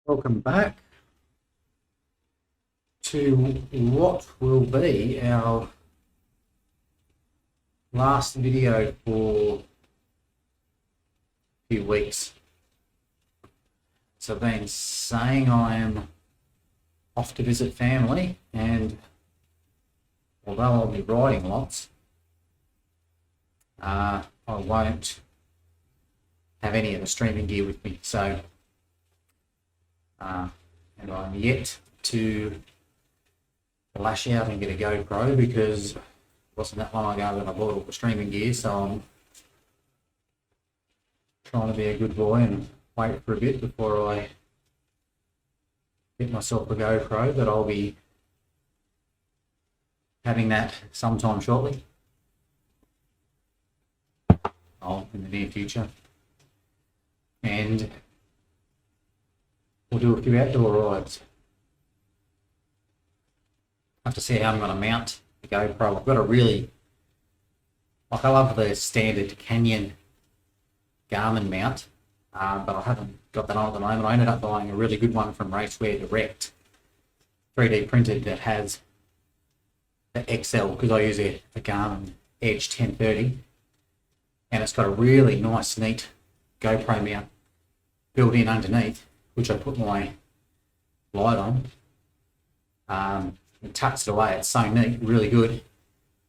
Welcome back to what will be our last video for a few weeks. So I've been saying I am off to visit family, and although I'll be riding lots, I won't have any of the streaming gear with me. So and I'm yet to lash out and get a GoPro because it wasn't that long ago that I bought all the streaming gear, so I'm trying to be a good boy and wait for a bit before I get myself a GoPro, but I'll be having that sometime shortly. In the near future. And we'll do a few outdoor rides. I have to see how I'm going to mount the GoPro. I've got a really, I love the standard Canyon Garmin mount, but I haven't got that on at the moment. I ended up buying a really good one from Racewear Direct, 3D printed, that has the XL, because I use a Garmin Edge 1030, and it's got a really nice, neat GoPro mount built in underneath, which I put my light on. It tucks it away. It's so neat, really good.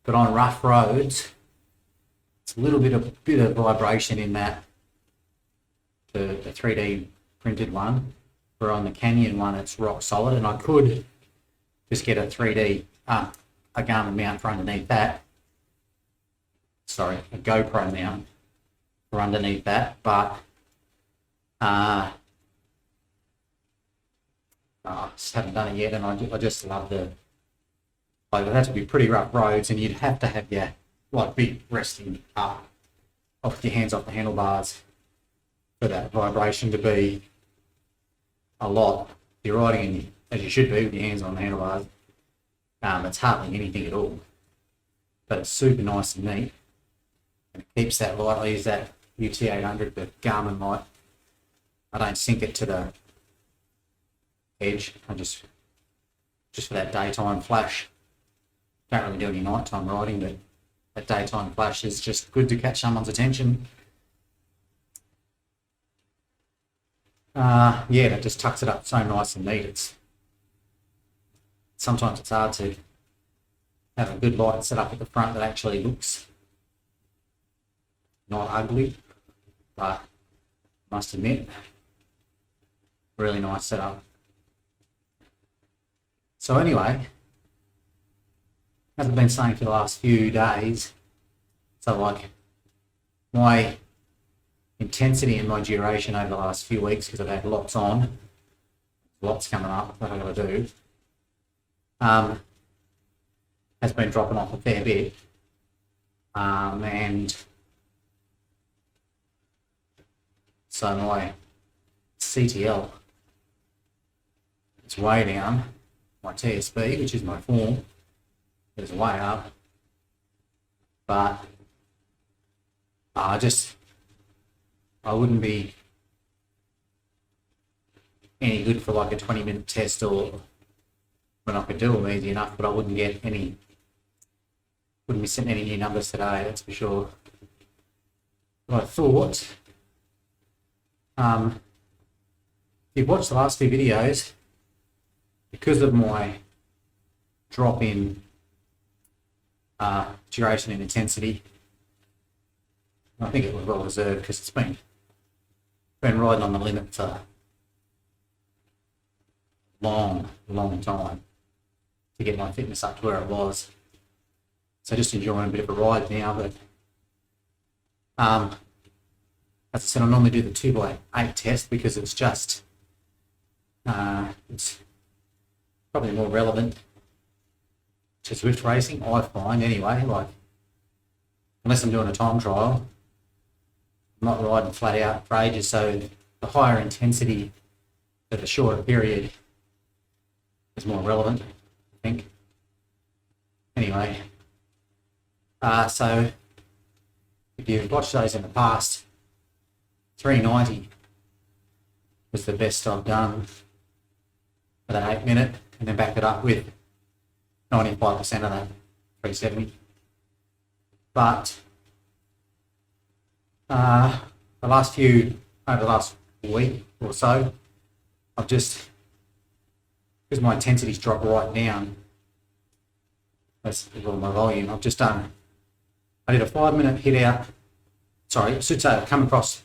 But on rough roads, it's a little bit of vibration in that the 3D printed one. Where on the Canyon one, it's rock solid, and I could just get a 3D a Garmin mount for underneath that. Sorry, a GoPro mount for underneath that, but I just haven't done it yet, and I just love it would have to be pretty rough roads, and you'd have to have your feet resting up off your hands off the handlebars for that vibration to be a lot. You're riding as you should be with your hands on the handlebars. It's hardly anything at all, but it's super nice and neat, and it keeps that light. I use that UT800, the Garmin light. I don't sync it to the Edge. I just for that daytime flash. Don't really do any nighttime riding, but that daytime flash is just good to catch someone's attention. That just tucks it up so nice and neat. Sometimes it's hard to have a good light set up at the front that actually looks not ugly, but I must admit, really nice setup. So anyway, as I've been saying for the last few days, so my intensity and my duration over the last few weeks, because I've had lots on, lots coming up that I've got to do, has been dropping off a fair bit, and so my CTL is way down. My TSB, which is my form, is way up, but I wouldn't be any good for like a 20-minute test, or when I could do them easy enough, but I wouldn't be setting any new numbers today, that's for sure. But I thought, if you've watched the last few videos, because of my drop in duration and intensity, I think it was well deserved, because it's been riding on the limit for a long time to get my fitness up to where it was. So just enjoying a bit of a ride now, but as I said, I normally do the 2x8 test because it's just it's probably more relevant to Zwift racing, I find anyway. Unless I'm doing a time trial, I'm not riding flat out for ages, so the higher intensity at a shorter period is more relevant, I think. Anyway, so if you've watched those in the past, 390 was the best I've done for that 8 minute, and then backed it up with 95% of that 370. But over the last week or so, I've just, because my intensity's dropped right down, that's all my volume, I've just done, I did a 5 minute hit out, sorry, I should say I've come across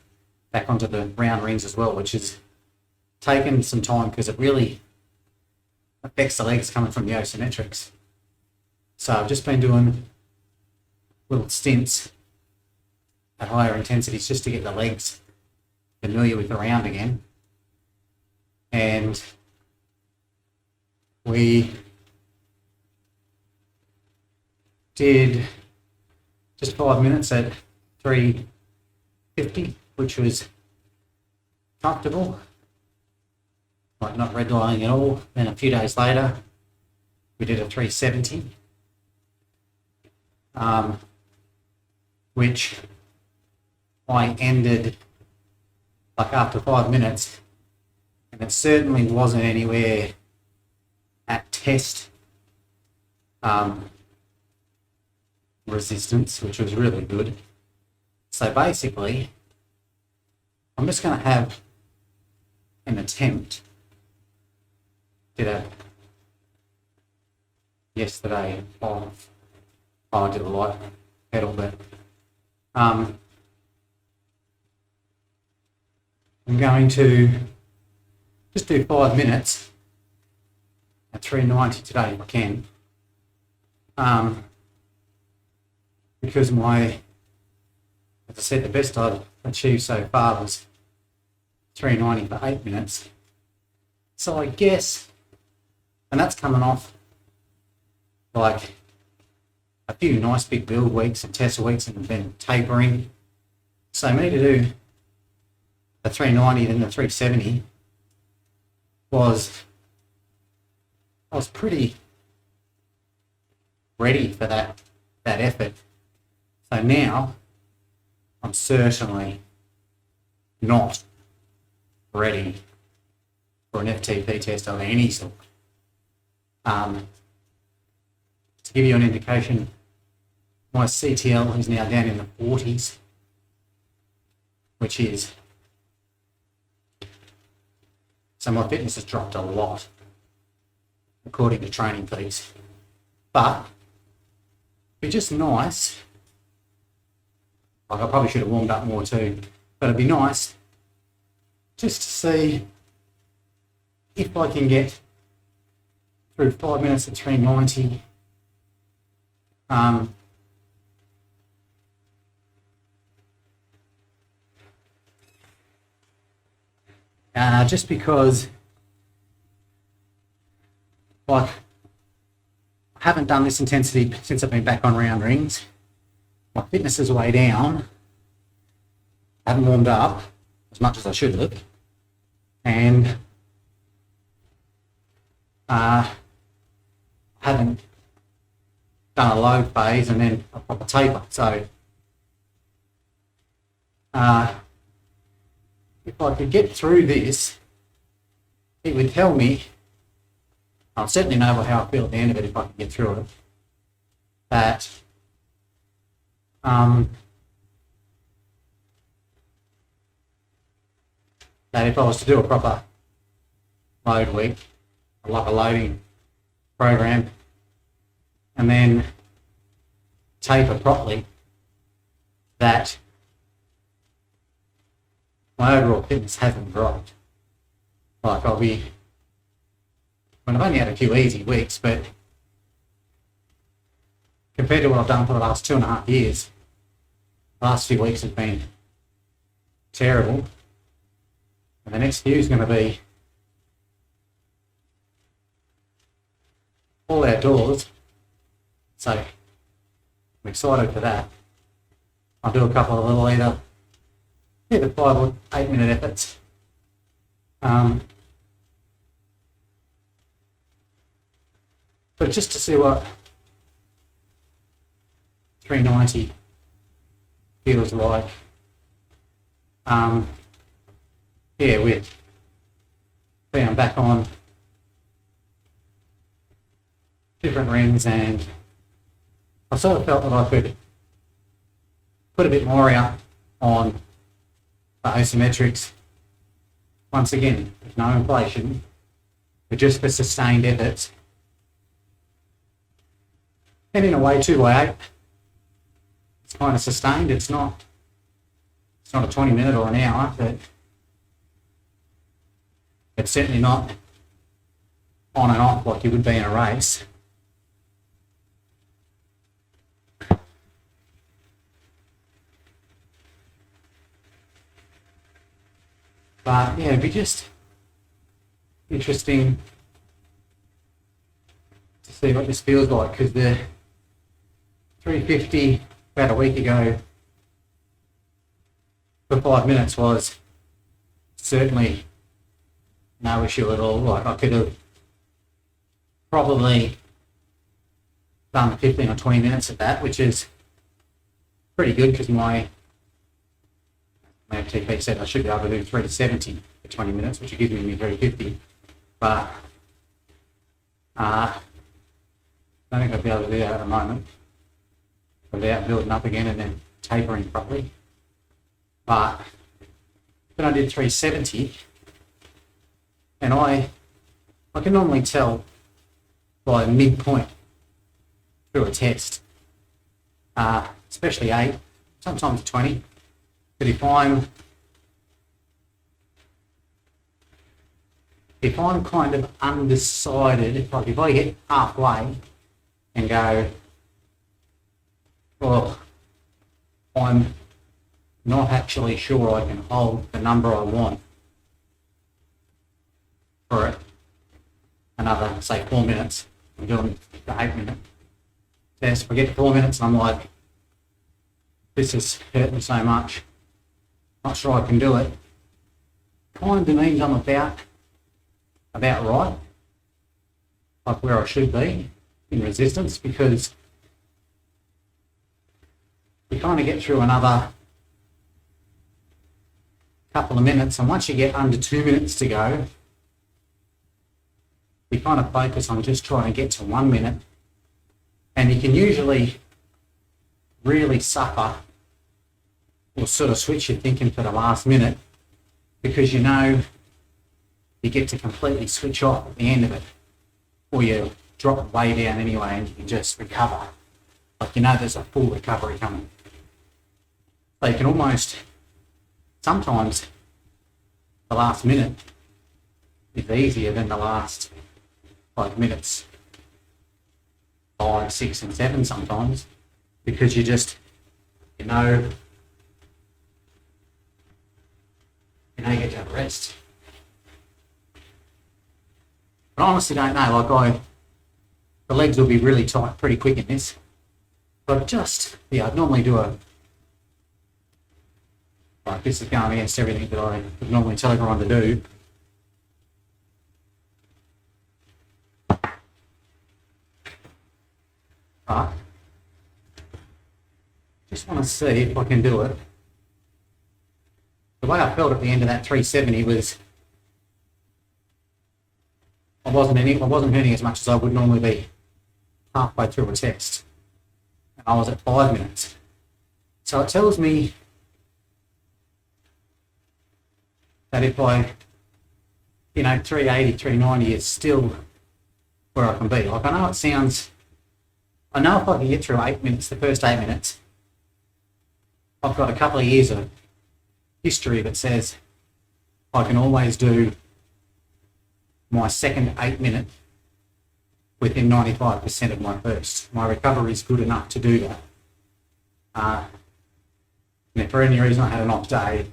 back onto the round rings as well, which has taken some time because it really affects the legs coming from the isometrics. So I've just been doing little stints at higher intensities just to get the legs familiar with the round again. And we did just 5 minutes at 350, which was comfortable, like not redlining at all. Then a few days later, we did a 370, which I ended like after 5 minutes, and it certainly wasn't anywhere at test resistance, which was really good. So basically, I'm just going to have an attempt. Did a yesterday of, I did a light pedal, but I'm going to just do 5 minutes at 390 today if I can, because as I said, the best I've achieved so far was 390 for 8 minutes. So I guess, and that's coming off like a few nice big build weeks and test weeks and then tapering. So me to do the 390 then the 370 I was pretty ready for that effort. So now I'm certainly not ready for an FTP test of any sort. To give you an indication, my CTL is now down in the 40s, which is, so my fitness has dropped a lot according to Training Peaks. But it'd be just nice, like I probably should have warmed up more too, but it'd be nice just to see if I can get through 5 minutes at 390. Just because, like, I haven't done this intensity since I've been back on round rings. My fitness is way down. I haven't warmed up as much as I should have, and haven't done a low phase and then a proper taper. So if I could get through this, it would tell me, I'll certainly know how I feel at the end of it if I can get through it, that that if I was to do a proper load week, like a loading program, and then taper properly, that my overall fitness hasn't dropped. Like I've only had a few easy weeks, but compared to what I've done for the last 2.5 years, the last few weeks have been terrible. And the next few is going to be all outdoors. So I'm excited for that. I'll do a couple of little either 5 or 8 minute efforts. But just to see what 390 feels like. Yeah, we're back on different rings, and I sort of felt that I could put a bit more out on the isometrics. Once again, there's no inflation, but just for sustained efforts. And in a way, 2x8, it's kind of sustained. It's not a 20-minute or an hour, but it's certainly not on and off like you would be in a race. But yeah, it'd be just interesting to see what this feels like, because the 350 about a week ago for 5 minutes was certainly no issue at all. Like, I could have probably done 15 or 20 minutes at that, which is pretty good, because my FTP said I should be able to do 370 for 20 minutes, which would give me 350. But I don't think I'd be able to do that at the moment without building up again and then tapering properly. But then I did 370, and I can normally tell by midpoint through a test, especially 8, sometimes 20. But if I'm kind of undecided, like if I get halfway and go, well, I'm not actually sure I can hold the number I want for another, say, 4 minutes. I'm doing the 8-minute test. If I get to 4 minutes and I'm like, this is hurting so much, not sure I can do it, kind of means I'm about right, like where I should be in resistance, because you kind of get through another couple of minutes, and once you get under 2 minutes to go, you kind of focus on just trying to get to 1 minute, and you can usually really suffer or sort of switch your thinking for the last minute, because you know you get to completely switch off at the end of it, or you drop way down anyway and you can just recover. Like, you know there's a full recovery coming. So you can almost, sometimes the last minute is easier than the last 5 minutes, 5, 6 and 7 sometimes, because you just, you know you get to have a rest. But I honestly don't know, like the legs will be really tight pretty quick in this. But I'd normally do like this is going against everything that I would normally tell everyone to do. But just want to see if I can do it. The way I felt at the end of that 370 was I wasn't hurting as much as I would normally be halfway through a test. And I was at 5 minutes. So it tells me that if 380, 390 is still where I can be. Like, I know if I can get through 8 minutes, the first 8 minutes, I've got a couple of years of history that says I can always do my second 8 minute within 95% of my first. My recovery is good enough to do that. And if for any reason I had an off day,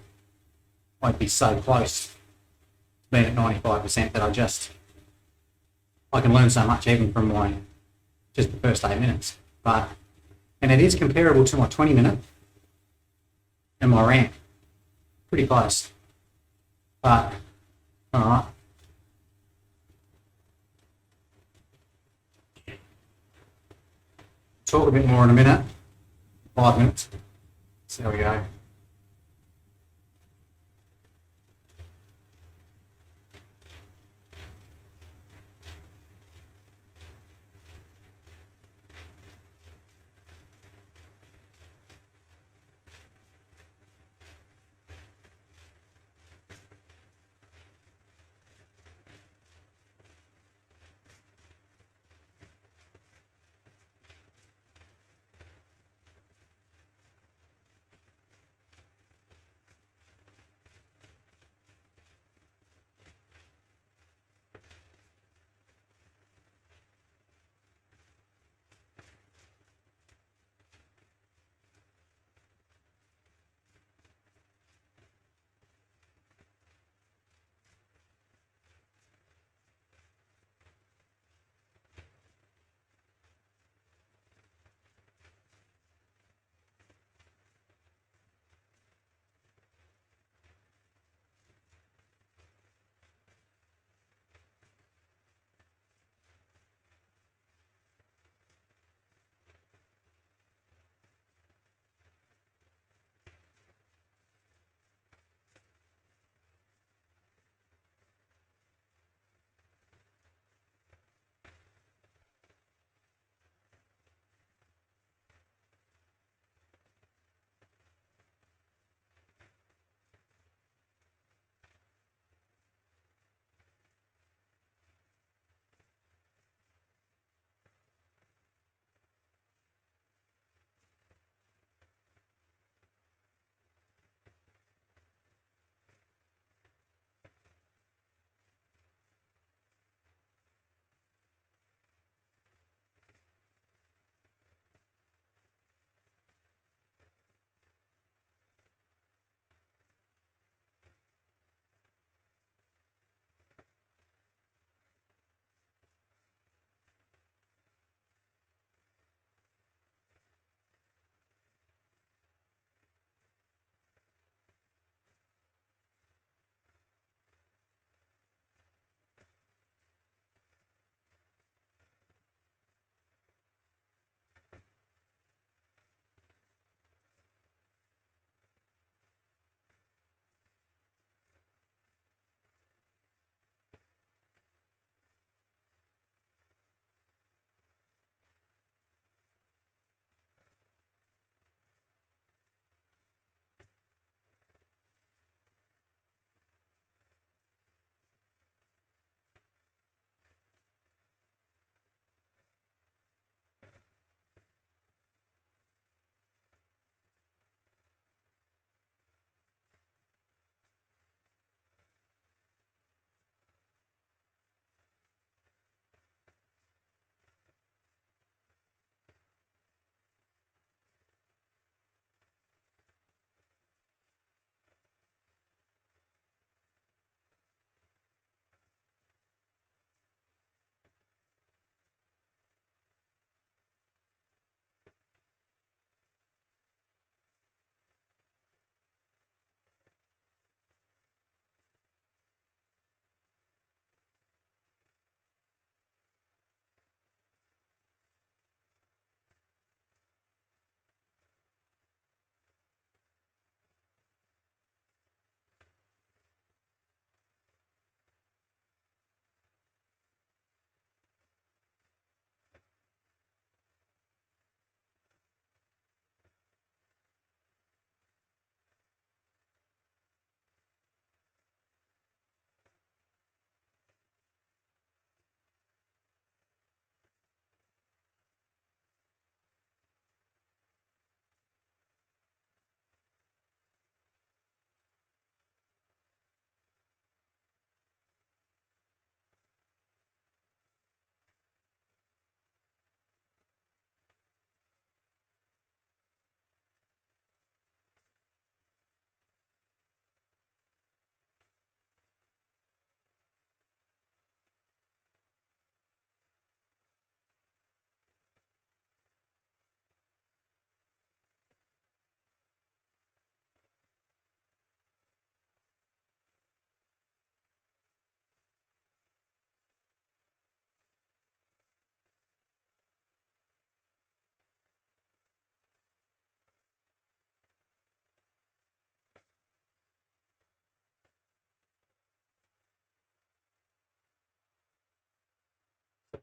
I'd be so close to being at 95% that I can learn so much even from just the first 8 minutes. And it is comparable to my 20 minute and my ramp. Pretty close. But, alright. Talk a bit more in a minute. 5 minutes. So there we go.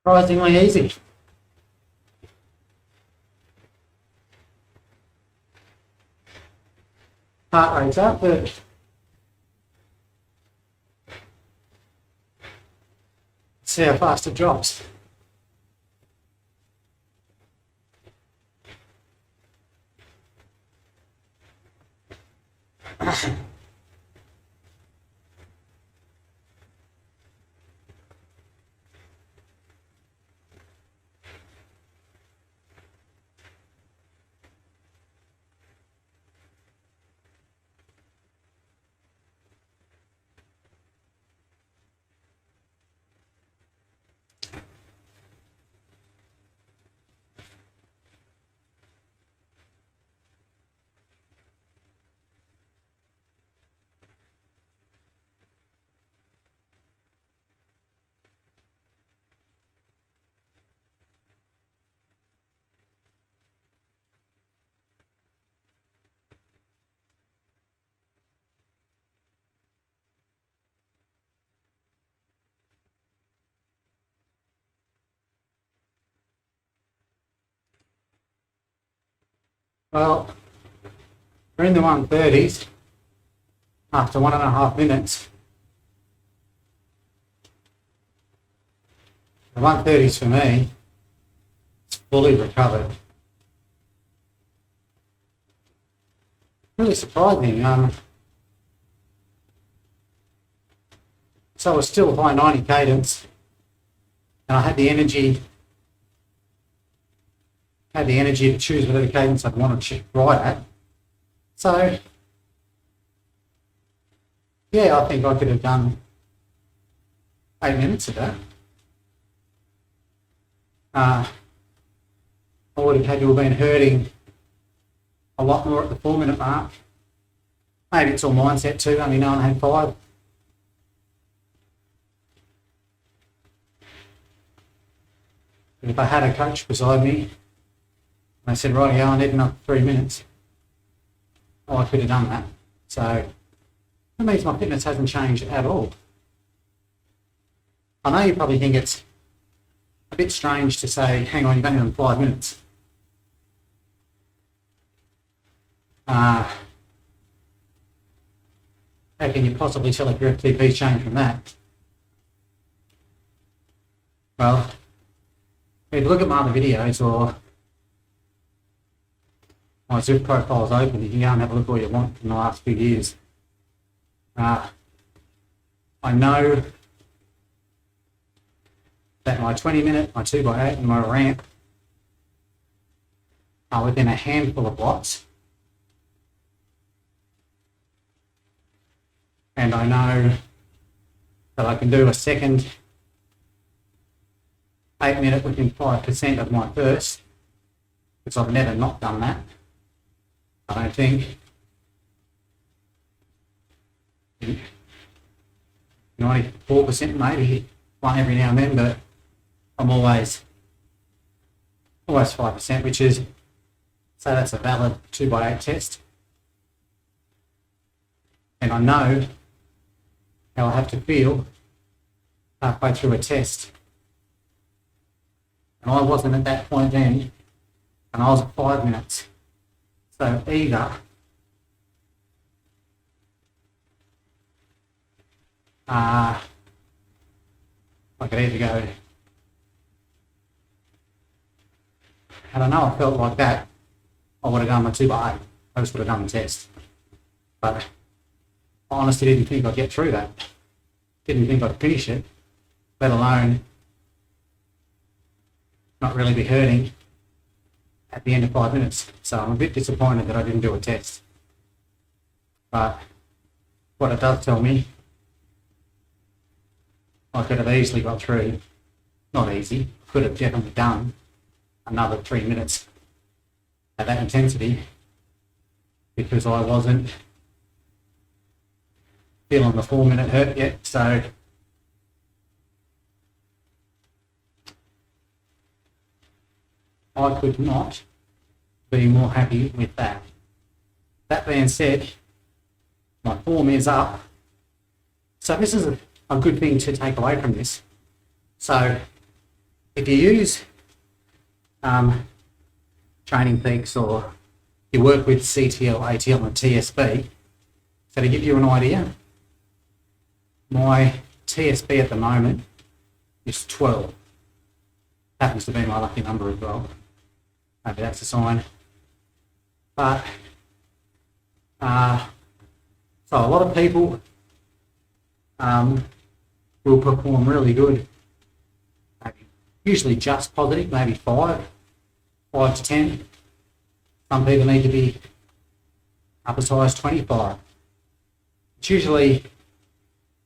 Surprisingly easy. Heart rate's up, but let's see how fast it drops. Well, we're in the 130s after 1.5 minutes. The 130s for me, it's fully recovered. Really surprising. So I was still high 90 cadence, and I had the energy to choose whatever cadence I'd want to ride at. So, yeah, I think I could have done 8 minutes of that. I would have had to have been hurting a lot more at the 4-minute mark. Maybe it's all mindset too, only knowing I had 5. But if I had a coach beside me, and I said, right, yeah, I need another 3 minutes, I could have done that. So that means my fitness hasn't changed at all. I know you probably think it's a bit strange to say, hang on, you've only done 5 minutes. How can you possibly tell if your FTP's changed from that? Well, if you look at my other videos or my Zwift profile's open, you can go and have a look all you want in the last few years. I know that my 20-minute, my 2x8 and my ramp are within a handful of watts. And I know that I can do a second 8-minute within 5% of my first, because I've never not done that. I don't think. 94% maybe, one every now and then, but I'm always 5%, which is, so that's a valid 2x8 test. And I know how I have to feel halfway through a test. And I wasn't at that point then, and I was at 5 minutes. So either I could either go, and I know I felt like that, I would have done my 2x8. I just would have done the test. But I honestly didn't think I'd get through that. Didn't think I'd finish it, let alone not really be hurting at the end of 5 minutes. So I'm a bit disappointed that I didn't do a test. But what it does tell me, I could have easily got through, not easy, could have definitely done another 3 minutes at that intensity, because I wasn't feeling the 4-minute hurt yet. So I could not be more happy with that. That being said, my form is up. So this is a good thing to take away from this. So if you use Training Peaks or you work with CTL, ATL and TSB, so to give you an idea, my TSB at the moment is 12. Happens to be my lucky number as well. Maybe that's a sign. But so a lot of people will perform really good. Maybe, usually just positive, maybe 5 to 10. Some people need to be up as high as 25. It's usually,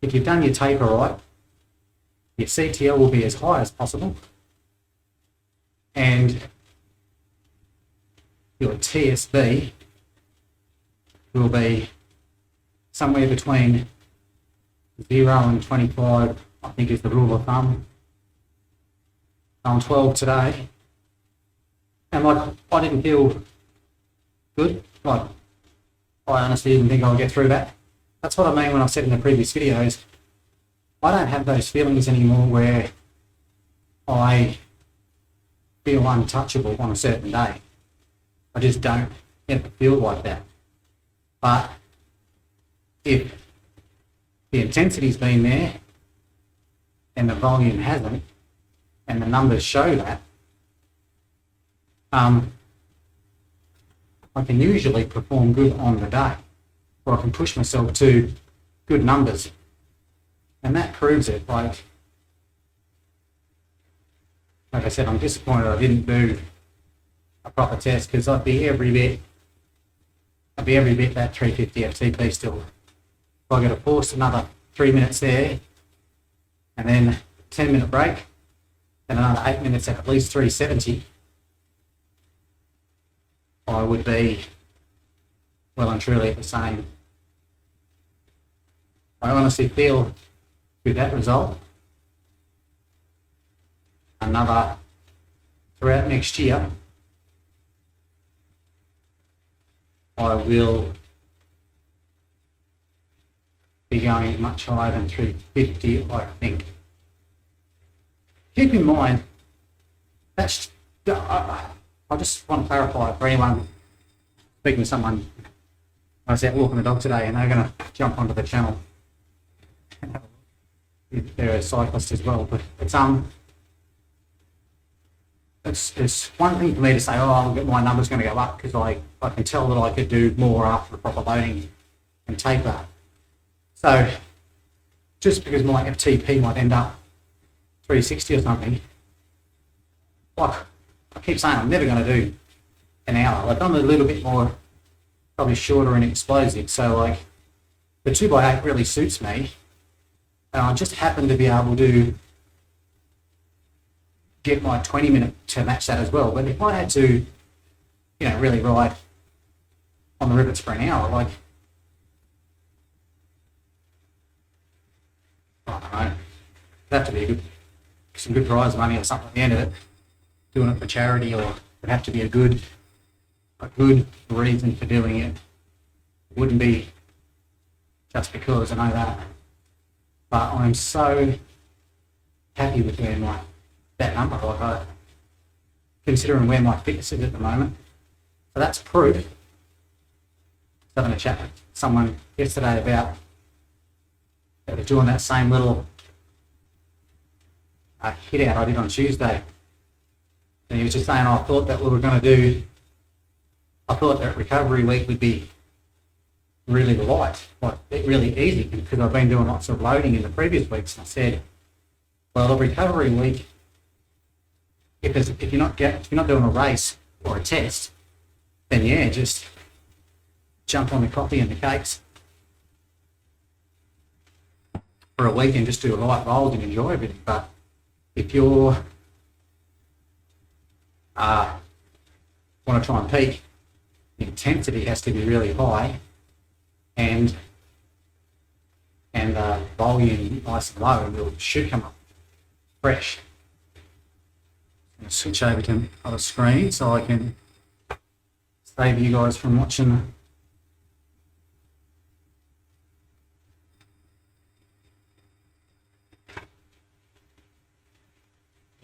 if you've done your taper right, your CTL will be as high as possible, and your TSB will be somewhere between 0 and 25, I think is the rule of thumb. I'm 12 today, and like, I didn't feel good. Like, I honestly didn't think I would get through that. That's what I mean when I said in the previous videos, I don't have those feelings anymore where I feel untouchable on a certain day. I just don't ever feel like that. But if the intensity's been there and the volume hasn't, and the numbers show that, I can usually perform good on the day, or I can push myself to good numbers. And that proves it. Like I said, I'm disappointed I didn't do a proper test, because I'd be every bit that 350 FTP still. If I get a force another 3 minutes there, and then 10-minute break, and another 8 minutes at least 370, I would be well and truly at the same. I honestly feel with that result, throughout next year, I will be going much higher than 350, I think. Keep in mind, that's, I just want to clarify for anyone speaking to someone. I was out walking the dog today, and they're going to jump onto the channel. They're a cyclist as well, but it's one thing for me to say, oh, my number's going to go up, because I can tell that I could do more after the proper loading and taper. So just because my FTP might end up 360 or something, like I keep saying, I'm never going to do an hour. Like, I'm a little bit more, probably shorter and explosive. So like the 2x8 really suits me, and I just happen to be able to get my 20-minute to match that as well. But if I had to, really ride on the rivets for an hour, like, I don't know, it'd have to be some good prize money or something at the end of it. Doing it for charity, or it would have to be a good reason for doing it. It wouldn't be just because, I know that. But I'm so happy with where that number, considering where my fitness is at the moment. So that's proof. I was having a chat with someone yesterday about doing that same little hit out I did on Tuesday. And he was just saying, I thought that recovery week would be really light, like really easy, because I've been doing lots of loading in the previous weeks. And I said, well, the recovery week, if you're not doing a race or a test, then yeah, just jump on the coffee and the cakes for a week and just do light rolls and enjoy everything. But if you're want to try and peak, the intensity has to be really high, and the volume nice and low, and it should come up fresh. I'm going to switch over to the other screen so I can save you guys from watching.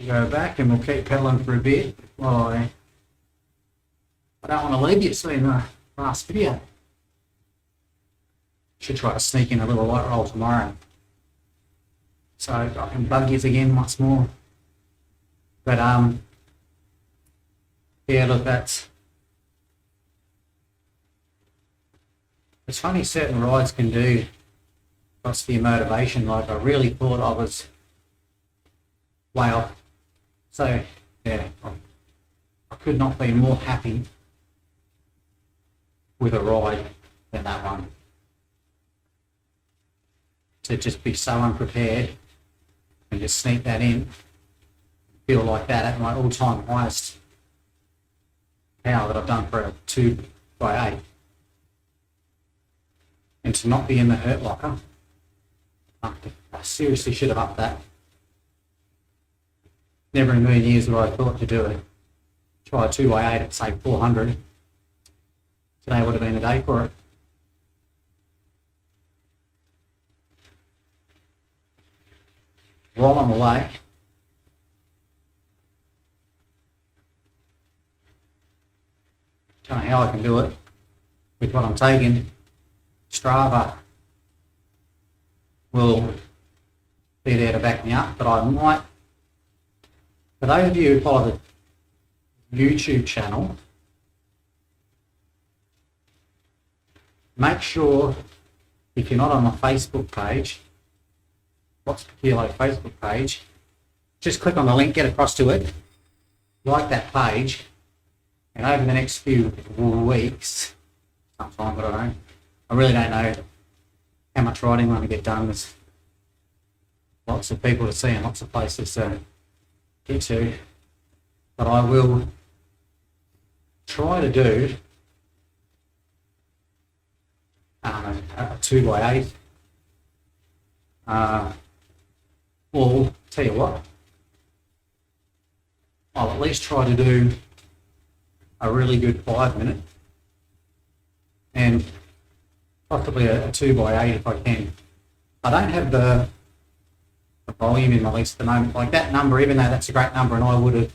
Go back and we'll keep pedaling for a bit while I don't want to leave you seeing the last video. Should try to sneak in a little light roll tomorrow, so I can bug you again once more. But yeah, look, it's funny, certain rides can do lots for your motivation. Like, I really thought I was way off. So yeah, I could not be more happy with a ride than that one. To just be so unprepared and just sneak that in, feel like that at my all-time highest power that I've done for a 2x8, and to not be in the hurt locker. I seriously should have upped that. Never in a million years would I have thought to do it. Try a 2x8 at say 400. Today would have been a day for it. While I'm away, don't know how I can do it with what I'm taking. Strava will be there to back me up, but I might, for those of you who follow the YouTube channel, make sure, if you're not on my Facebook page, Watts Per Kilo Facebook page, just click on the link, get across to it, like that page, and over the next few weeks, sometime, but I really don't know how much riding I'm going to get done. There's lots of people to see and lots of places to get to, but I will try to do a 2x8. Or tell you what, I'll at least try to do a really good 5-minute, and possibly a 2x8 if I can. I don't have the volume in my list at the moment. Like that number, even though that's a great number and I would have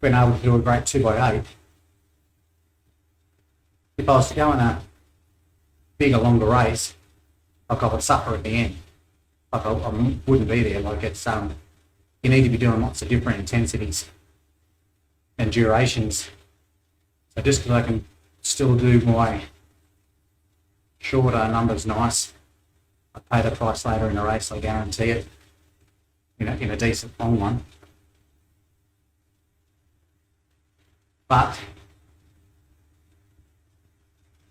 been able to do a great 2x8, if I was to go in a bigger, longer race, like I would suffer at the end. Like I wouldn't be there. Like it's you need to be doing lots of different intensities and durations. So just because I can still do my shorter numbers nice, I pay the price later in the race, I guarantee it, in a decent long one. But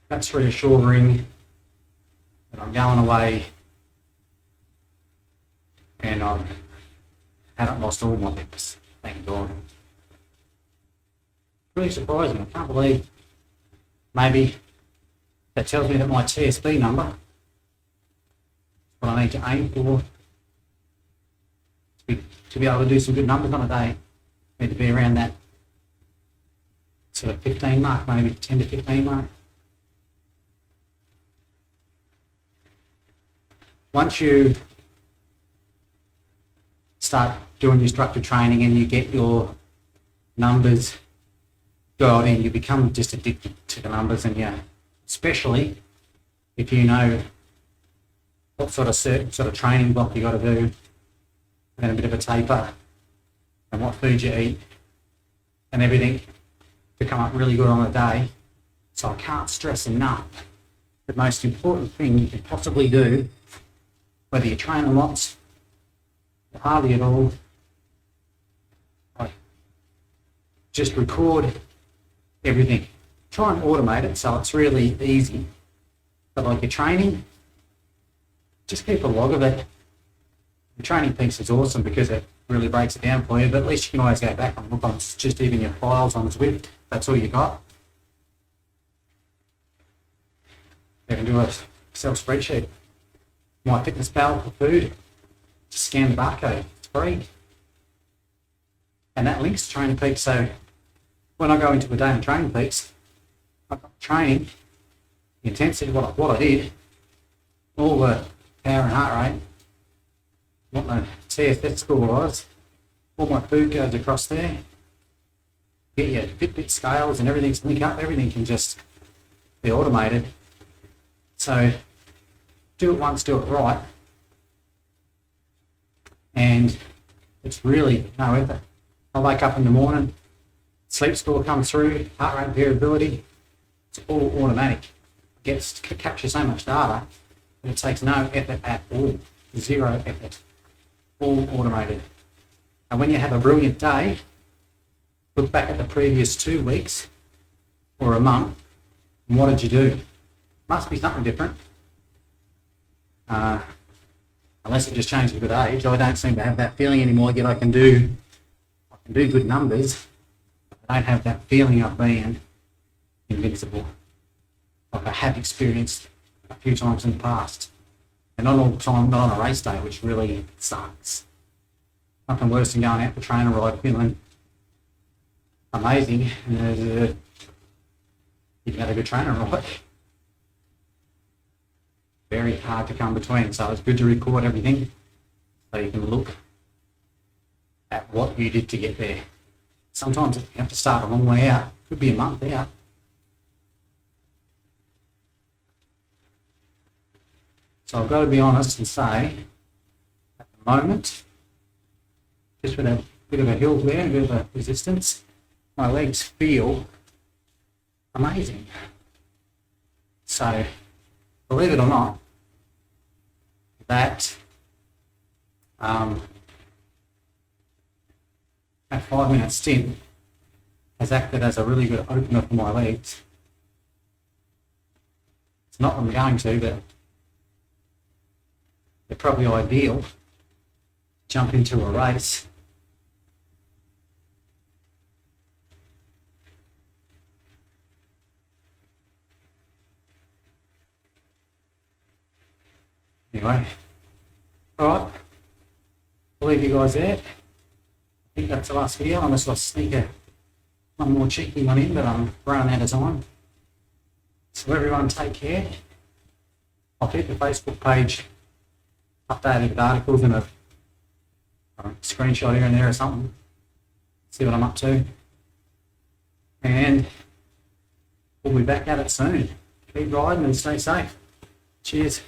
that's reassuring that I'm going away and I haven't lost all my limbs, thank God. Really surprising. I can't believe, maybe that tells me that my TSB number, what I need to aim for to be able to do some good numbers on a day, need to be around that sort of 15 mark, maybe 10 to 15 mark. Once you start doing your structured training and you get your numbers dialed in, you become just addicted to the numbers, and especially if you know what sort of training block you got to do, and a bit of a taper, and what food you eat, and everything to come up really good on the day. So I can't stress enough the most important thing you can possibly do, whether you train lots, hardly at all, just record everything. Try and automate it so it's really easy. But like your training, just keep a log of it. The training piece is awesome because it really breaks it down for you, but at least you can always go back and look on just even your files on Zwift. That's all you got. You can do a Excel spreadsheet. My fitness pal for food. Just scan the barcode. It's free. And that links to Training Peaks. So when I go into a day on Training Peaks, I've got training, the intensity, what I did, all the power and heart rate, what the TSS score was, All my food goes across there. Get your Fitbit scales and everything's linked up. Everything can just be automated. So do it once, do it right. And it's really no effort. I wake up in the morning, sleep score comes through, heart rate variability, it's all automatic. It captures so much data, and it takes no effort at all. Zero effort. All automated. And when you have a brilliant day, look back at the previous 2 weeks or a month, and what did you do? Must be something different. Unless it just changed with age. I don't seem to have that feeling anymore, yet I can do good numbers. I don't have that feeling of being invincible, like I have experienced a few times in the past. And not all the time, not on a race day, which really sucks. Nothing worse than going out for trainer ride feeling amazing and you can have a good trainer ride. Very hard to come between, so it's good to record everything so you can look at what you did to get there. Sometimes you have to start a long way out, could be a month out. So I've got to be honest and say, at the moment, just with a bit of a hill there, a bit of a resistance, my legs feel amazing. So, believe it or not, that 5-minute stint has acted as a really good opener for my legs. It's not what I'm going to, but they're probably ideal to jump into a race. Anyway, alright, I'll leave you guys there. I think that's the last video, unless I sneak one more cheeky one in, but I'm running out of time. So everyone take care. I'll keep the Facebook page updated with articles and a screenshot here and there or something. See what I'm up to. And we'll be back at it soon. Keep riding and stay safe. Cheers.